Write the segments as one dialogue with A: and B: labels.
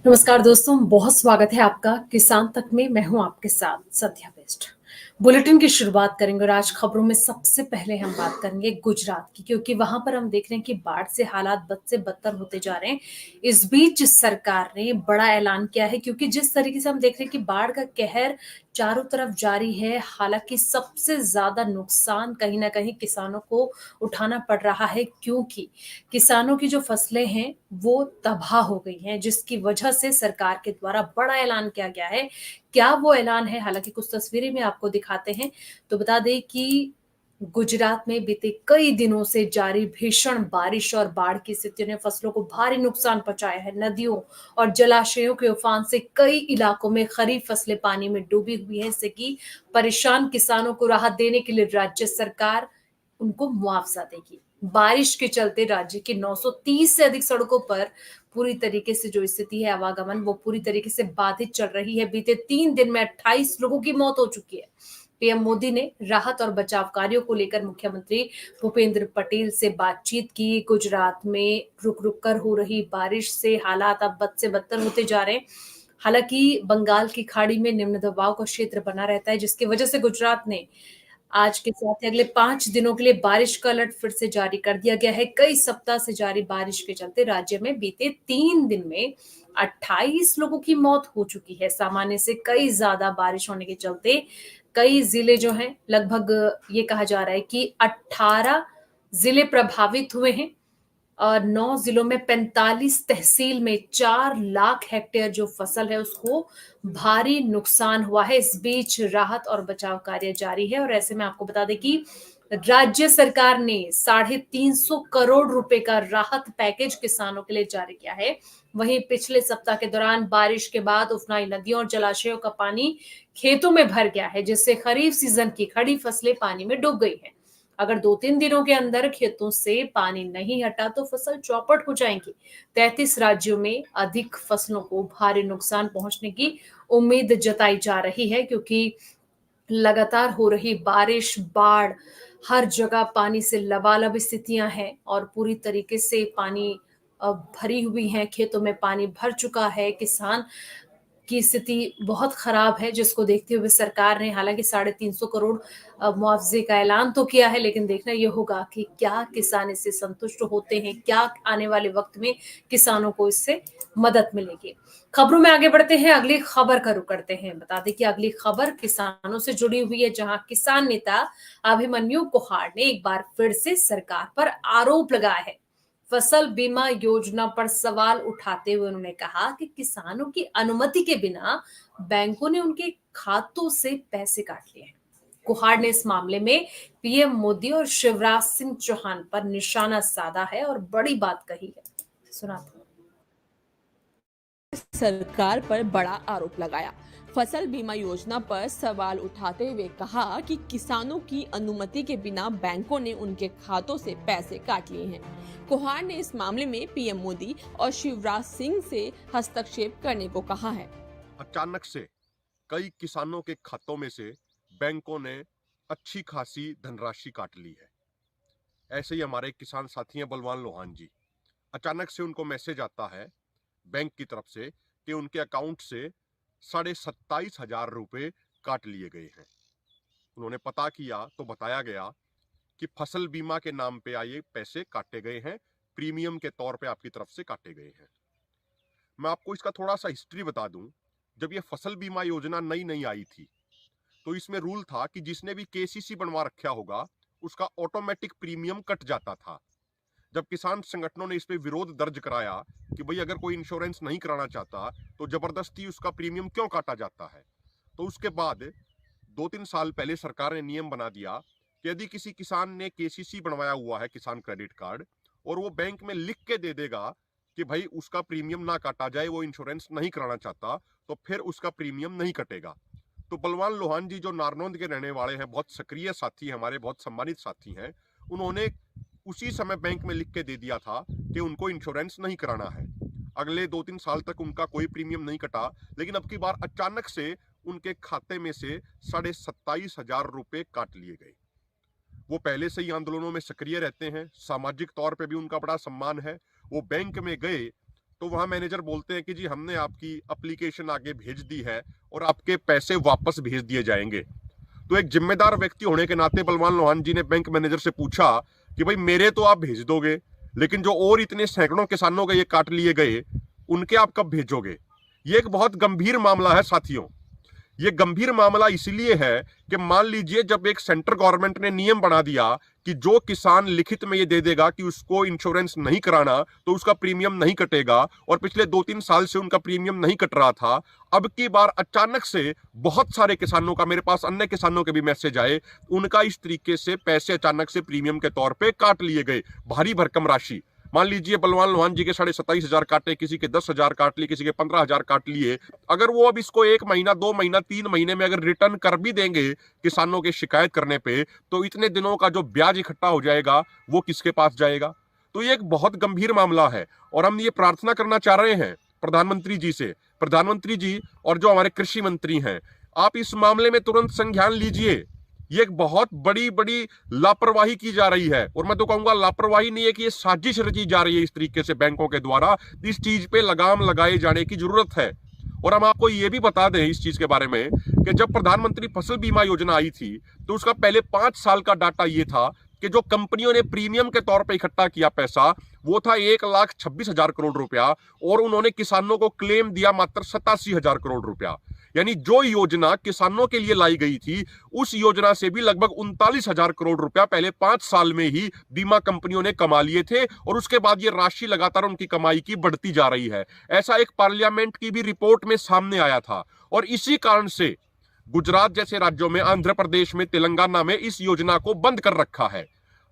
A: नमस्कार दोस्तों, बहुत स्वागत है आपका किसान तक में। मैं हूं आपके साथ सत्या बेस्ट। बुलेटिन की शुरुआत करेंगे और आज खबरों में सबसे पहले हम बात करेंगे गुजरात की, क्योंकि वहां पर हम देख रहे हैं कि बाढ़ से हालात बद से बदतर होते जा रहे हैं। इस बीच सरकार ने बड़ा ऐलान किया है, क्योंकि जिस तरीके से हम देख रहे हैं कि बाढ़ का कहर चारों तरफ जारी है। हालांकि सबसे ज्यादा नुकसान कहीं ना कहीं किसानों को उठाना पड़ रहा है, क्योंकि किसानों की जो फसलें हैं वो तबाह हो गई हैं, जिसकी वजह से सरकार के द्वारा बड़ा ऐलान किया गया है। क्या वो ऐलान है, हालांकि कुछ तस्वीरें में आपको दिखाते हैं। तो बता दें कि गुजरात में बीते कई दिनों से जारी भीषण बारिश और बाढ़ की स्थितियों ने फसलों को भारी नुकसान पहुंचाया है। नदियों और जलाशयों के उफान से कई इलाकों में खरीफ फसलें पानी में डूबी हुई हैं। इससे कि परेशान किसानों को राहत देने के लिए राज्य सरकार उनको मुआवजा देगी। बारिश के चलते राज्य की 930 से अधिक सड़कों पर पूरी तरीके से जो स्थिति है, आवागमन वो पूरी तरीके से बाधित चल रही है। बीते 3 दिन में 28 लोगों की मौत हो चुकी है। पीएम मोदी ने राहत और बचाव कार्यों को लेकर मुख्यमंत्री भूपेंद्र पटेल से बातचीत की। गुजरात में रुक रुक कर हो रही बारिश से हालात अब बद से बदतर होते जा रहे हैं। हालांकि बंगाल की खाड़ी में निम्न दबाव का क्षेत्र बना रहता है, जिसकी वजह से गुजरात ने आज के साथ ही अगले 5 दिनों के लिए बारिश का अलर्ट फिर से जारी कर दिया गया है। कई सप्ताह से जारी बारिश के चलते राज्य में बीते 3 दिन में 28 लोगों की मौत हो चुकी है। सामान्य से कई ज्यादा बारिश होने के चलते कई जिले जो हैं, लगभग ये कहा जा रहा है कि 18 जिले प्रभावित हुए हैं और 9 जिलों में 45 तहसील में 4 लाख हेक्टेयर जो फसल है उसको भारी नुकसान हुआ है। इस बीच राहत और बचाव कार्य जारी है और ऐसे में आपको बता दें कि राज्य सरकार ने 350 करोड़ रुपए का राहत पैकेज किसानों के लिए जारी किया है। वहीं पिछले सप्ताह के दौरान बारिश के बाद उफनाई नदियों और जलाशयों का पानी खेतों में भर गया है, जिससे खरीफ सीजन की खड़ी फसलें पानी में डूब गई हैं। अगर 2-3 दिनों के अंदर खेतों से पानी नहीं हटा तो फसल चौपट हो जाएंगी। 33 राज्यों में अधिक फसलों को भारी नुकसान पहुंचने की उम्मीद जताई जा रही है, क्योंकि लगातार हो रही बारिश, बाढ़, हर जगह पानी से लबालब स्थितियां हैं और पूरी तरीके से पानी भरी हुई हैं। खेतों में पानी भर चुका है। किसान की स्थिति बहुत खराब है, जिसको देखते हुए सरकार ने हालांकि 350 करोड़ मुआवजे का ऐलान तो किया है, लेकिन देखना यह होगा कि क्या किसान इससे संतुष्ट होते हैं, क्या आने वाले वक्त में किसानों को इससे मदद मिलेगी। खबरों में आगे बढ़ते हैं, अगली खबर का रुख करते हैं। बता दें कि अगली खबर किसानों से जुड़ी हुई है, जहां किसान नेता अभिमन्यु कुहाड़ ने एक बार फिर से सरकार पर आरोप लगाया है। फसल बीमा योजना पर सवाल उठाते हुए उन्होंने कहा कि किसानों की अनुमति के बिना बैंकों ने उनके खातों से पैसे काट लिए हैं। कुहाड़ ने इस मामले में पीएम मोदी और शिवराज सिंह चौहान पर निशाना साधा है और बड़ी बात कही है। सुनाते हैं।
B: सरकार पर बड़ा आरोप लगाया। फसल बीमा योजना पर सवाल उठाते हुए कहा कि किसानों की अनुमति के बिना बैंकों ने उनके खातों से पैसे काट लिए हैं। कुहाड़ ने इस मामले में पीएम मोदी और शिवराज सिंह से हस्तक्षेप करने को कहा है।
C: अचानक से कई किसानों के खातों में से बैंकों ने अच्छी खासी धनराशि काट ली है। ऐसे ही हमारे किसान साथी हैं बलवान लोहान जी। अचानक से उनको मैसेज आता है बैंक की तरफ से कि उनके अकाउंट से 27,500 रुपए काट लिए गए हैं। उन्होंने पता किया तो बताया गया कि फसल बीमा के नाम पे आए पैसे काटे गए हैं, प्रीमियम के तौर पे आपकी तरफ से काटे गए हैं। मैं आपको इसका थोड़ा सा हिस्ट्री बता दूं। जब ये फसल बीमा योजना नई नई आई थी तो इसमें रूल था कि जिसने भी केसीसी बनवा रखा होगा उसका ऑटोमेटिक प्रीमियम कट जाता था। जब किसान संगठनों ने इस पे विरोध दर्ज कराया कि भाई अगर कोई इंश्योरेंस नहीं कराना चाहता तो जबरदस्ती उसका प्रीमियम क्यों काटा जाता है, तो उसके बाद 2-3 साल पहले सरकार ने नियम बना दिया कि यदि किसी किसान ने केसीसी बनवाया हुआ है, किसान क्रेडिट कार्ड, और वो बैंक में लिख के दे देगा कि भाई उसका प्रीमियम ना काटा जाए, वो इंश्योरेंस नहीं कराना चाहता, तो फिर उसका प्रीमियम नहीं कटेगा। तो बलवान लोहान जी जो नारनौंद के रहने वाले हैं, बहुत सक्रिय साथी हमारे, बहुत सम्मानित साथी हैं, उन्होंने उसी समय बैंक में लिख के दे दिया था कि उनको इंश्योरेंस नहीं कराना है। अगले 2-3 साल तक उनका कोई प्रीमियम नहीं कटा, लेकिन अब की बार अचानक से उनके खाते में से 27,500 रुपए काट लिए गए। वो पहले से ही आंदोलनों में सक्रिय रहते हैं, सामाजिक तौर पे भी उनका बड़ा सम्मान है। वो बैंक में गए तो वहां मैनेजर बोलते हैं कि जी हमने आपकी एप्लीकेशन आगे भेज दी है और आपके पैसे वापस भेज दिए जाएंगे। तो एक जिम्मेदार व्यक्ति होने के नाते बलवान लोहान जी ने बैंक मैनेजर से पूछा कि भाई मेरे तो आप भेज दोगे, लेकिन जो और इतने सैकड़ों किसानों के ये काट लिए गए उनके आप कब भेजोगे? ये एक बहुत गंभीर मामला है साथियों। ये गंभीर मामला इसलिए है कि मान लीजिए जब एक सेंट्रल गवर्नमेंट ने नियम बना दिया कि जो किसान लिखित में ये दे देगा कि उसको इंश्योरेंस नहीं कराना तो उसका प्रीमियम नहीं कटेगा, और पिछले 2-3 साल से उनका प्रीमियम नहीं कट रहा था, अब की बार अचानक से बहुत सारे किसानों का, मेरे पास अन्य किसानों के भी मैसेज आए, उनका इस तरीके से पैसे अचानक से प्रीमियम के तौर पे काट लिए गए, भारी भरकम राशि। मान लीजिए बलवान लोहान जी के 27,500 काटे, किसी के 10,000 काट लिए, किसी के 15,000 काट लिए। अगर वो अब इसको 1 महीना 2 महीना 3 महीने में अगर रिटर्न कर भी देंगे किसानों के शिकायत करने पे, तो इतने दिनों का जो ब्याज इकट्ठा हो जाएगा वो किसके पास जाएगा? तो ये एक बहुत गंभीर मामला है और हम ये प्रार्थना करना चाह रहे हैं प्रधानमंत्री जी से, प्रधानमंत्री जी और जो हमारे कृषि मंत्री हैं, आप इस मामले में तुरंत संज्ञान लीजिए। ये एक बहुत बड़ी लापरवाही की जा रही है, और मैं तो कहूंगा लापरवाही नहीं है कि ये साजिश रची जा रही है इस तरीके से बैंकों के द्वारा। इस चीज पे लगाम लगाए जाने की जरूरत है। और हम आपको ये भी बता दें इस चीज के बारे में कि जब प्रधानमंत्री फसल बीमा योजना आई थी तो उसका पहले 5 साल का डाटा ये था कि जो कंपनियों ने प्रीमियम के तौर पर इकट्ठा किया पैसा वो था 1,26,000 करोड़ रुपया, और उन्होंने किसानों को क्लेम दिया मात्र 87,000 करोड़ रुपया। यानी जो योजना किसानों के लिए लाई गई थी उस योजना से भी लगभग 39,000 करोड़ रुपया पहले 5 साल में ही बीमा कंपनियों ने कमा लिए थे, और उसके बाद ये राशि लगातार उनकी कमाई की बढ़ती जा रही है। ऐसा एक पार्लियामेंट की भी रिपोर्ट में सामने आया था, और इसी कारण से गुजरात जैसे राज्यों में, आंध्र प्रदेश में, तेलंगाना में इस योजना को बंद कर रखा है।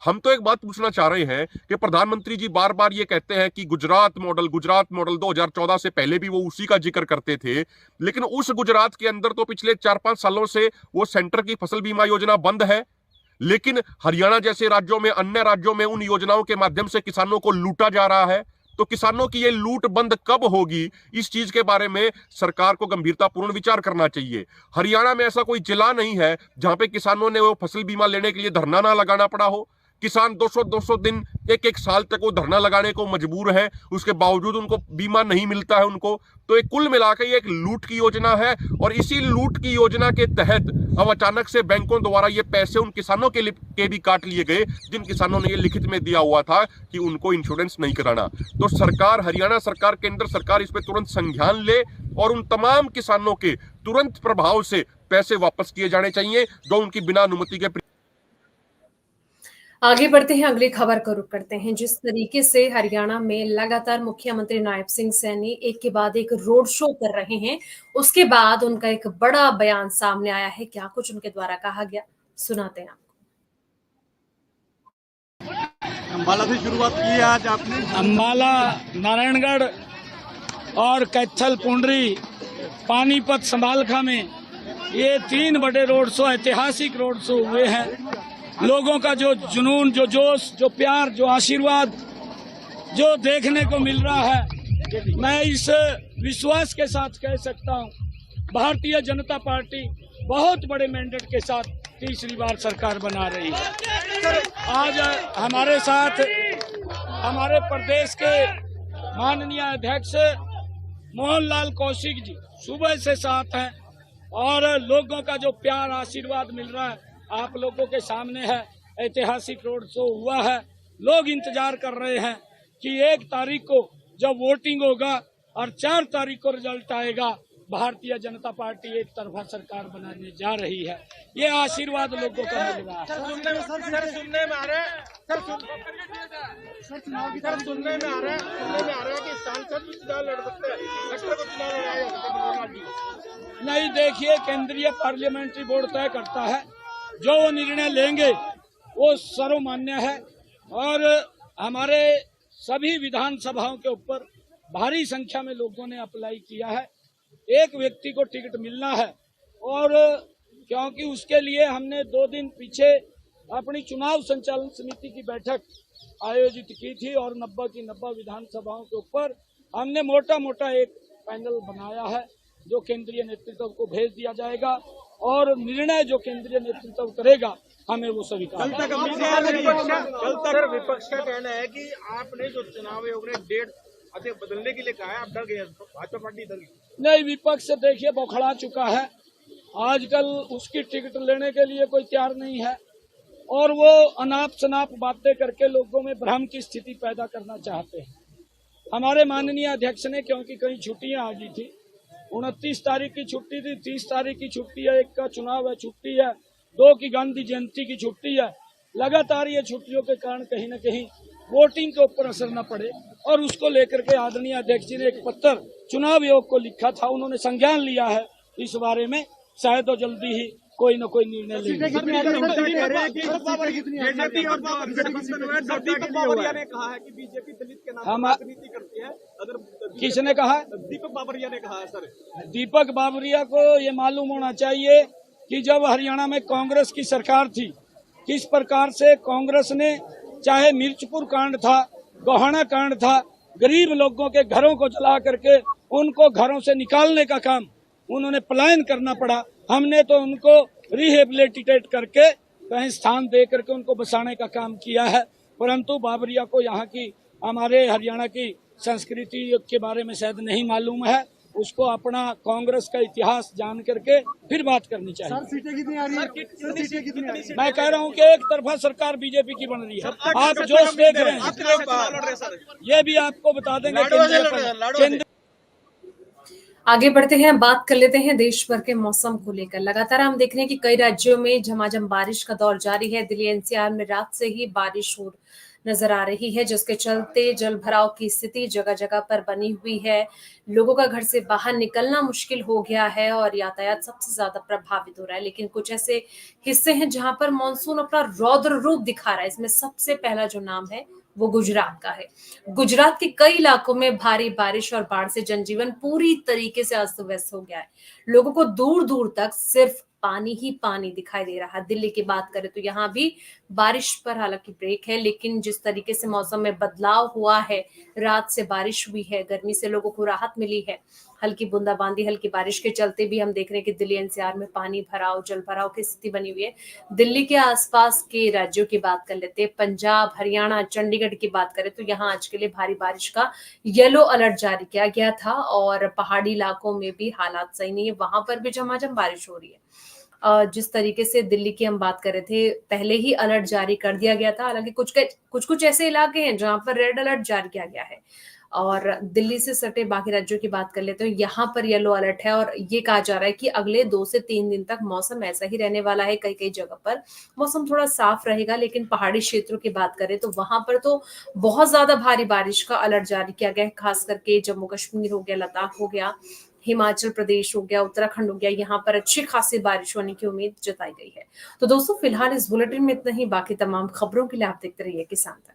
C: हम तो एक बात पूछना चाह रहे हैं कि प्रधानमंत्री जी बार बार ये कहते हैं कि गुजरात मॉडल 2014 से पहले भी वो उसी का जिक्र करते थे, लेकिन उस गुजरात के अंदर तो पिछले 4-5 सालों से वो सेंटर की फसल बीमा योजना बंद है। लेकिन हरियाणा जैसे राज्यों में, अन्य राज्यों में उन योजनाओं के माध्यम से किसानों को लूटा जा रहा है। तो किसानों की ये लूट बंद कब होगी, इस चीज के बारे में सरकार को गंभीरतापूर्ण विचार करना चाहिए। हरियाणा में ऐसा कोई जिला नहीं है जहां पे किसानों ने वो फसल बीमा लेने के लिए धरना ना लगाना पड़ा हो। किसान 200-200 दिन, 1-1 साल तक वो धरना लगाने को मजबूर है, उसके बावजूद उनको बीमा नहीं मिलता है उनको। तो एक कुल मिलाकर ये एक लूट की योजना है, और इसी लूट की योजना के तहत अब अचानक से बैंकों द्वारा ये पैसे उन किसानों के भी काट लिए गए जिन किसानों ने ये लिखित में दिया हुआ था कि उनको इंश्योरेंस नहीं कराना। तो सरकार, हरियाणा सरकार, केंद्र सरकार इस पर तुरंत संज्ञान ले और उन तमाम किसानों के तुरंत प्रभाव से पैसे वापस किए जाने चाहिए जो उनकी बिना अनुमति के।
A: आगे बढ़ते हैं, अगली खबर को रुख करते हैं। जिस तरीके से हरियाणा में लगातार मुख्यमंत्री नायब सिंह सैनी एक के बाद एक रोड शो कर रहे हैं, उसके बाद उनका एक बड़ा बयान सामने आया है। क्या कुछ उनके द्वारा कहा गया, सुनाते हैं आपको।
D: अंबाला से शुरुआत की है आज आपने?
E: अंबाला, नारायणगढ़ और कैथल, पुंडरी, पानीपत, संभालखा में ये 3 बड़े रोड शो, ऐतिहासिक रोड शो हुए हैं। लोगों का जो जुनून, जो जोश, जो प्यार, जो आशीर्वाद जो देखने को मिल रहा है, मैं इस विश्वास के साथ कह सकता हूं, भारतीय जनता पार्टी बहुत बड़े मैंडेट के साथ तीसरी बार सरकार बना रही है। आज हमारे साथ हमारे प्रदेश के माननीय अध्यक्ष मोहनलाल कौशिक जी सुबह से साथ हैं, और लोगों का जो प्यार, आशीर्वाद मिल रहा है आप लोगों के सामने है। ऐतिहासिक रोड शो हुआ है। लोग इंतजार कर रहे हैं कि 1 तारीख को जब वोटिंग होगा और 4 तारीख को रिजल्ट आएगा, भारतीय जनता पार्टी एक तरफा सरकार बनाने जा रही है। ये आशीर्वाद लोगों का मिल रहा है।
D: सुनने में आ रहा है कि सांसद भी चुनाव लड़ सकते हैं, कलेक्टर को चुनाव लड़ाया जा सकता है।
E: नहीं, देखिए, केंद्रीय पार्लियामेंट्री बोर्ड तय करता है, जो वो निर्णय लेंगे वो सर्वमान्य है। और हमारे सभी विधानसभाओं के ऊपर भारी संख्या में लोगों ने अप्लाई किया है। एक व्यक्ति को टिकट मिलना है, और क्योंकि उसके लिए हमने 2 दिन पीछे अपनी चुनाव संचालन समिति की बैठक आयोजित की थी, और 90 की 90 विधानसभाओं के ऊपर हमने मोटा एक पैनल बनाया है जो केंद्रीय नेतृत्व को भेज दिया जाएगा, और निर्णय जो केंद्रीय नेतृत्व करेगा हमें वो स्वीकार।
D: कल तक विपक्ष का कहना है कि आपने जो चुनाव आयोग ने डेट अच्छा, बदलने के लिए कहा है, आप डर गए, भाजपा पार्टी डर गई।
E: नहीं, विपक्ष से देखिए बौखला चुका है। आजकल उसकी टिकट लेने के लिए कोई तैयार नहीं है और वो अनाप शनाप बातें करके लोगों में भ्रम की स्थिति पैदा करना चाहते हैं। हमारे माननीय अध्यक्ष ने, क्योंकि कई छुट्टियां आ गई थी, 29 तारीख की छुट्टी थी, 30 तारीख की छुट्टी है, 1 का चुनाव है, छुट्टी है, 2 की गांधी जयंती की छुट्टी है। लगातार ये छुट्टियों के कारण कहीं न कहीं वोटिंग के ऊपर असर न पड़े और उसको लेकर के आदरणीय अध्यक्ष जी ने एक पत्र चुनाव आयोग को लिखा था। उन्होंने संज्ञान लिया है इस बारे में, शायद तो जल्दी ही कोई न कोई निर्णय लेंगे।
D: दीपक बाबरिया ने कहा है कि बीजेपी दलित के नाम पर राजनीति करती है। अगर
E: किसने कहा?
D: दीपक बाबरिया ने कहा है सर।
E: दीपक बाबरिया को ये मालूम होना चाहिए कि जब हरियाणा में कांग्रेस की सरकार थी, किस प्रकार से कांग्रेस ने, चाहे मिर्चपुर कांड था, गोहाना कांड था, गरीब लोगों के घरों को जला करके उनको घरों से निकालने का काम उन्होंने पलायन करना पड़ा। हमने तो उनको रिहेबिलिटेट करके कहीं स्थान दे करके उनको बसाने का काम किया है। परंतु बाबरिया को यहाँ की, हमारे हरियाणा की संस्कृति के बारे में शायद नहीं मालूम है। उसको अपना कांग्रेस का इतिहास जान करके फिर बात करनी चाहिए।
D: सर, सीटें कितनी आ रही है?
E: मैं कह रहा हूँ कि एक तरफा सरकार बीजेपी की बन रही है। आप जो देख रहे हैं ये भी आपको बता देंगे।
A: आगे बढ़ते हैं, बात कर लेते हैं देश भर के मौसम को लेकर। लगातार हम देख रहे हैं कि कई राज्यों में झमाझम बारिश का दौर जारी है। दिल्ली एनसीआर में रात से ही बारिश हो नजर आ रही है, जिसके चलते जल भराव की स्थिति जगह जगह पर बनी हुई है। लोगों का घर से बाहर निकलना मुश्किल हो गया है और यातायात सबसे ज्यादा प्रभावित हो रहा है। लेकिन कुछ ऐसे हिस्से हैं जहां पर मानसून अपना रौद्र रूप दिखा रहा है। इसमें सबसे पहला जो नाम है वो गुजरात का है। गुजरात के कई इलाकों में भारी बारिश और बाढ़ से जनजीवन पूरी तरीके से अस्त व्यस्त हो गया है। लोगों को दूर दूर तक सिर्फ पानी ही पानी दिखाई दे रहा है। दिल्ली की बात करें तो यहाँ भी बारिश पर हालांकि ब्रेक है, लेकिन जिस तरीके से मौसम में बदलाव हुआ है, रात से बारिश हुई है, गर्मी से लोगों को राहत मिली है। हल्की बूंदाबांदी, हल्की बारिश के चलते भी हम देख रहे हैं कि दिल्ली एनसीआर में पानी भराव, जल भराव की स्थिति बनी हुई है। दिल्ली के आसपास के राज्यों की बात कर लेते हैं, पंजाब, हरियाणा, चंडीगढ़ की बात करें तो यहाँ आज के लिए भारी बारिश का येलो अलर्ट जारी किया गया था और पहाड़ी इलाकों में भी हालात सही नहीं है, वहां पर भी झमाझम बारिश हो रही है। जिस तरीके से दिल्ली की हम बात कर रहे थे, पहले ही अलर्ट जारी कर दिया गया था। हालांकि कुछ ऐसे इलाके हैं जहां पर रेड अलर्ट जारी किया गया है और दिल्ली से सटे बाकी राज्यों की बात कर लेते हैं, यहाँ पर येलो अलर्ट है और ये कहा जा रहा है कि अगले 2 से 3 दिन तक मौसम ऐसा ही रहने वाला है। कई कई जगह पर मौसम थोड़ा साफ रहेगा, लेकिन पहाड़ी क्षेत्रों की बात करें तो वहां पर तो बहुत ज्यादा भारी बारिश का अलर्ट जारी किया गया है। खास करके जम्मू कश्मीर हो गया, लद्दाख हो गया, हिमाचल प्रदेश हो गया, उत्तराखंड हो गया, यहाँ पर अच्छी खासी बारिश होने की उम्मीद जताई गई है। तो दोस्तों, फिलहाल इस बुलेटिन में इतना ही। बाकी तमाम खबरों के लिए आप देखते रहिए किसान तक।